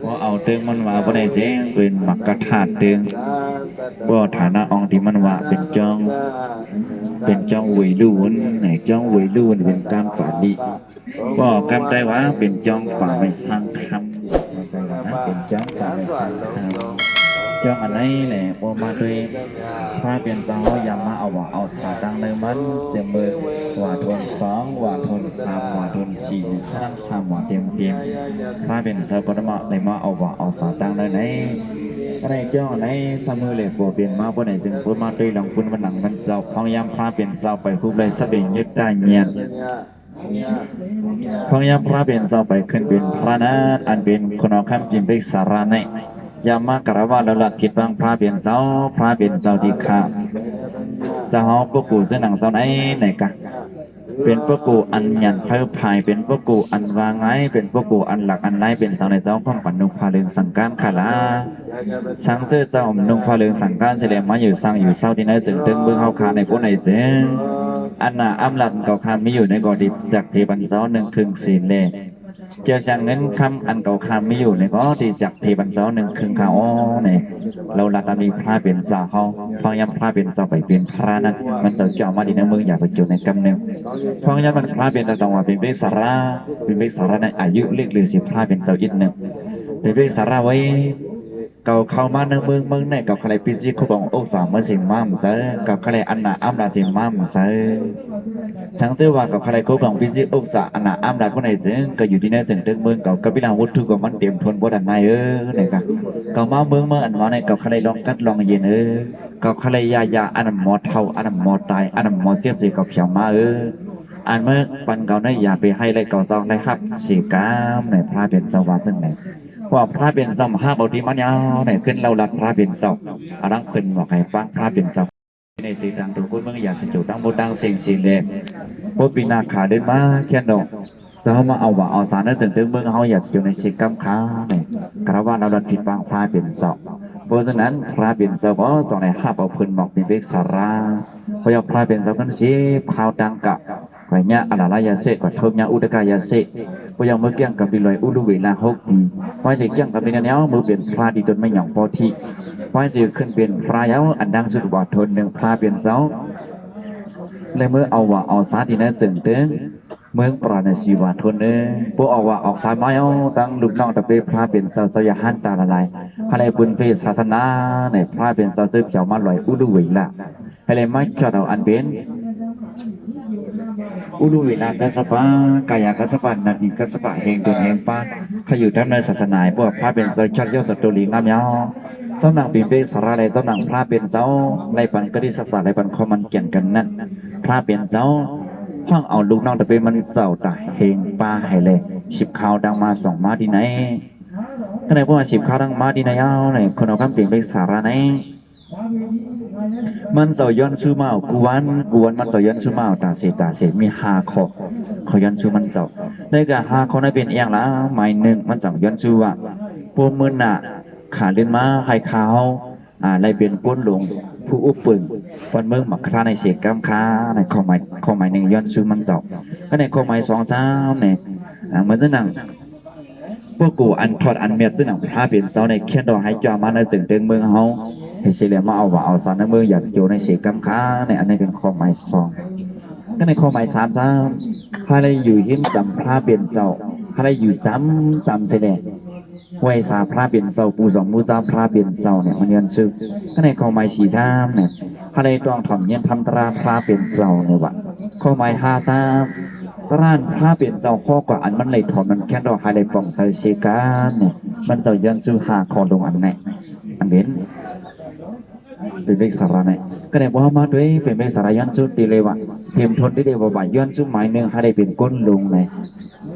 ว่าเอาตึงมันว่าบ่ได้เจ๊งเป็นมักกะธาตุตึงว่าฐานะองค์ที่มันว่าเป็นจ้องหวยลู่นไหนจ้องหวยลู่นเป็นกามป่าดิว่ากำได้ว่าเป็นจ้องป่าไม่สร้างคำนะเป็นจ้องป่าไม่สร้างคำจ้องอันไหนแหละโอมาด้วยพระเป็นจ้องยามาเอาว่าเอาสาตังในมันเต็มมือว่าทนสองว่าทนสามว่าทนสี่ข้างสามว่าเต็มพระเป็นเจ้าก็มาในมาเอาว่าเอาสาตังในไหนในเจ้าในสมือเหล็กปวดเปลี่ยนมาบนไหนจึงพูดมาด้วยหลังคุณมันหนังมันเจ้าพองยามพระเป็นเจ้าไปคุบเลยสบิงยึดได้เงียนพองยามพระเป็นเจ้าไปขึ้นเป็นพระนันอันเป็นคนเอาคำจิมเบกสาระในยามมากระว่าเราหลักคิดบางพระเป็นเจ้าดีขาเจ้าพวกกูจะหนังเจ้าไหนกันเป็นพวกกูอันยันเพิ่มภายเป็นพวกกูอันวางไงเป็นพวกกูอันหลักอันไล่เป็นเจ้าในเจ้าของปันนุพาเรืองสังการขาลาสังเสื้อเจ้านุ่งพาเรืองสังการเฉลี่ยมาอยู่สร้างอยู่เศร้าที่ไหนจึงตึงเบื้องเฮาคาในพวกไหนเจ้งอันน่ะอำลัดเก่าคำมีอยู่ในกอดิบจากเทบันเจ้าหนึ่งครึ่งศีลเล่เจ้าช่างเงินคำอันเก่าคำมีอยู่ในก็ที่จากเทบันเจ้าหนึ่งครึ่งข่าวเนี่ยเราหลักมีพระเป็นสาวเขาพองยำพระเป็นสาวไปเป็นพระนั้นมันจะเจาะมาดีในมืออยากจะจุดในกำเนิดพองยำมันพระเป็นตาสว่างเป็นเบกสาระในอายุเล็กหรือสิพระเป็นสาวอีกหนึ่งเป็นเบกสาระไว้เก่าเข้ามาในเมืองในเก่าใครพิจิตรเขาบอกองศาเมื่อสิมั่มเสเก่าใครอันน่ะอัมราสิมั่มเสสังเจว่าเก่าใครเขาบอกพิจิตรองศาอันน่ะอัมราคนไหนซึ่งก็อยู่ที่นั่นซึ่งตึงเมืองเก่ากับพิลาวุฒิก็มันเตรียมทนบ่ดันในเนี่ยกันเก่ามาเมืองอันว่าในเก่าใครลองกัดลองเย็นเก่าใครยาอันนั้นหมอเท่าอันนั้นหมอตายอันนั้นหมอเสียบสีกับเขียวมาอันเมื่อปันเก่าในอย่าไปให้เลยเก่าซองได้ครับสีกามในพระเป็นสวัสดิ์ซึ่งไหนว่าพระเป็นสมห้าบดีมันยาวไหนขึ้นเราหลักพระเป็นสอบอารังขึ้นบอกให้ฟังพระเป็นสอบในสีทางดูกุศลอยากสจุดังบุดังสิ่งสีเล็บพบปีนาขาเดินมาแค่นกจะเข้ามาเอาว่าเอาสารนั่นจึงถึงเมืองเขาอยากอยู่ในสิ่งกำค้าเนี่ยกระว่าเราดัดผิดบางพระเป็นสอบเพราะฉะนั้นพระเป็นสอบสองในห้าเอาพื้นหมอกเป็นเบกสาราพอยพระเป็นสอบนั้นสีพาวดังกะไว้เนี่ยอะไรยาเสกกับทบเนี่ยอุดกายาเสกพอยังเมื่อกี้กับบิลอยอุลุเวลาหกพอสิเกี่ยงกับบิลเนี้ยมือเป็นพระดีตนไม่หย่องพอทีพอสิขึ้นเป็นพระยาวอันดังสุดบ่อทนหนึ่งพระเป็นเจ้าเลยเมื่อเอาว่าเอาสาธินั้นจึงตึงเมืองปราณชีวาทนพวกเอาว่าออกสายไม้เอาตั้งลูกน้องตะเปพระเป็นเจ้าสยหันตาละลายอะไรบุญเพศศาสนาในพระเป็นเจ้าซื้อเขียวมาลอยอุลุเวลาอะไรไม่เกี่ยวกับอันเป็นอุลุวินากัสปะกายกัสปะนาทีกัสปะเฮงตัวเฮงปะขยุทำในศาสนาพวกพระเป็นเจ้าชัดยศตุลีงามยาวเจ้านางปิ่นเบสระไรเจ้านางพระเป็นเจ้าไรปันก็ได้ศาสนาไรปันคอมันเกี่ยนกันนั่นพระเป็นเจ้าห้องเอาลูกน้องตะเปมันเสาตาเฮงปะให้เลยฉิบข่าวดังมาส่งมาที่ไหนก็ในพวกฉิบข่าวดังมาที่ไหนเอาในคนเอาคำปิ่นเบสระไหนมันเสาย้อนซูมาอกวนมันเสาย้อนซูมาตาเสมี5 ข้อเขาย้อนซูมันเสาในกะ5 ข้อนั้นเป็นอย่างละหมายหนึ่งมันเสาย้อนซูว่าพวกมือน่ะขาเล่นมาให้ขาวอะไรเป็นก้นหลงผู้อุปปึงวันเมืองหมักคราในเสียงกำค้าในข้อหมายหนึ่งย้อนซูมันเสาก็ในข้อหมาย2 3เนี่ยเหมือนจะนั่งพวกกูอันทอดอันเมียจะนั่งพระเป็นเสาในเขียนดอกให้จอมาในสิ่งเดิงเมืองเฮาให้เสียมาเอาว่าเอาสารในเมืองอยากอยู่ในเสียงกำค้าในอันนี้เป็นข้อหมาย2ก็ในข้อหมาย3อะไรอยู่หินสัมพระเป็นเสาอะไรอยู่ซ้ำเสด็จไว้สาพระเป็นเสาปูสองมูซาพระเป็นเสาเนี่ยมันยันซึกก็ในข้อหมาย4 3เนี่ยอะไรต้องถ่อมเย็นทำตราพระเป็นเสาเนี่ยวะข้อหมาย5 3ตรานพระเป็นเสาข้อกว่าอันมันเลยถ่อมมันแค่ดอกอะไรป่องใส่เชกาเนี่ยมันจะยันซึ5 ข้อลงอันไหนอันเบนเป็นเบกสาระเนี่ยก็ได้ว่ามาด้วยเป็นเบกสาระย้อนสุดดีเลยว่ะเทียมทนที่เดียวว่าย้อนสุดหมายหนึ่งให้ได้เป็นก้นลงเนี่ย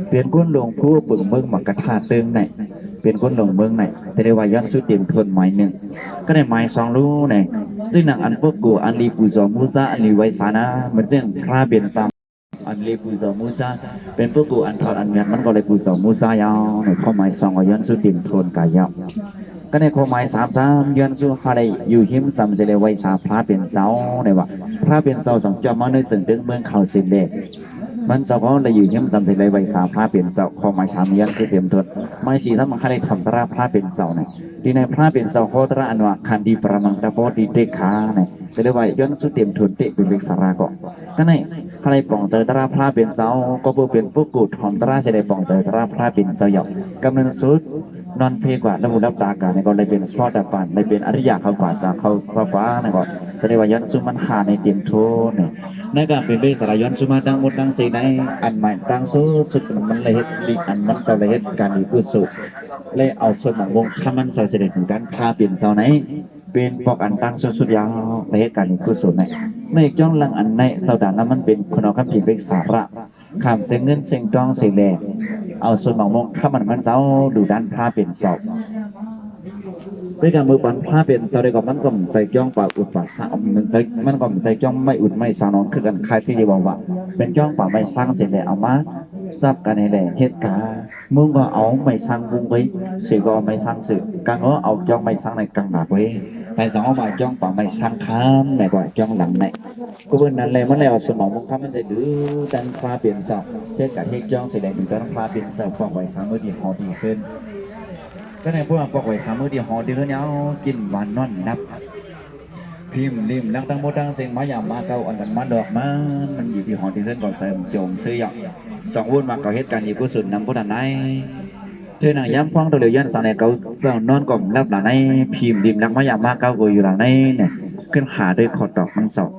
เป็นก้นลงผู้ปึงเมืองหมักกระทาตึงเนี่ยเป็นก้นลงเมืองเนี่ยจะได้ว่าย้อนสุดเทียมทนหมายหนึ่งก็ได้หมาย2 รู้เนี่ยซึ่งหนังอันพวกกูอันลีปูซอมูซาอันลีไวสานะมันจึงพระเป็นซ้ำอันลีปูซอมูซาเป็นพวกกูอันทอดอันเมียนมันก็เลยปูซอมูซายาวในข้อหมาย2ย้อนสุดเทียมทนกายยาวก็ในข้อหมาย3 ย้อนสู่อะไรอยู่หิมสัมเสด็จไว้สาพระเป็นเสาเนี่ยว่าพระเป็นเสาสองจอมมาในสิ่งตึงเมืองเขาสิเลก มันเสาก็เลยอยู่เยี่ยมจำสิเลยใบสาพระเป็นเสาของไม้สามยันคือเตรียมทวนไม้สีถ้ามันใครทำตราพระเป็นเสาเนี่ยดีในพระเป็นเสาโคตรอันว่าคันดีประมังตะโพดีเตขาเนี่ยแต่เลยว่าย้อนสุดเตรียมทวนเตะเป็นเบกสาราก็ก็ในใครป่องเจอตราพระเป็นเสาก็เพื่อเป็นผู้กูทำตราจะได้ป่องเจอตราพระเป็นเสาหยอกกำลังสุดนอนเพกว่าแล้วบุรับตาการเนี่ยก็เลยเป็นสปอร์ตปันเลยเป็นอริยะเขากว่าสาเขากว่าเนี่ยก็แต่เลยว่าย้อนสุมันหาในเตรียมทวนเนี่ยในการเป็นเบกสารย้อนสุมาดังหมดดังสีในอันใหม่ดังสุดมันเลยเฮ็ดดีอันมันจะเลยเฮ็ดการดีกุศลเลยเอาส่วนหนังวงข้ามันเสด็จถึงการพาเปลี่ยนเสาไหนเป็นปอกอันตั้งสุดยาวเลยเฮ็ดการดีกุศลในจ้องหลังอันในเสาด่านนั้นมันเป็นคนเอาคำผิดเบกสาระคำเสียงเงินเสียงจองเสียงแหลกเอาส่วนหนังวงข้ามันเสาดูด้านพาเปลี่ยนเสาด้วยการมือปันพระเป็นสาวได้ก็มันก็ใจจ้องป่าอุดป่าสาวมันก็ใจจ้องไม่อุดไม่สาวนอนคือกันใครที่จะบอกว่าเป็นจ้องป่าไม่สร้างเสร็จแล้วเอามาซับกันในแหล่เหตุการณ์มึงก็เอาไม่สร้างวงไว้สื่อก็ไม่สร้างสื่อการก็เอาจ้องไม่สร้างในกลางหนักไว้แต่สองเอามาจ้องป่าไม่สร้างค้ามในก็จ้องหลังในก็เป็นนั้นเลยมันเลยเอาสมองมันทำมันจะดื้อดันพระเปลี่ยนสาวเหตุการณ์ที่จ้องเสร็จแล้วถึงต้องพระเปลี่ยนสาวฟังไว้สามมือดีพอดีขึ้นก็ในพวกปอกไว้สามมือเดียวหอเดือนเนากินหวานนอนนับพิมพ์ริมดังตั้งโมดังเสียงไม้ยามมาเก่าอันกันมาดอกมันอยู่ที่หอเดือนก่อนเติมโจมซื้อหยอกสองวุ่นมาเก่าเหตุการณ์อยู่กุศลนำพุทธนายเธอหนังย้ำฟังตัวเดียวยันสารในเก่าเจ้านอนก่อมรับหลังในพิมพ์ริมดังไม้ยามมาเก่ากูอยู่หลังในเนี่ยขึ้นขาด้วยขอดดอกมันสอง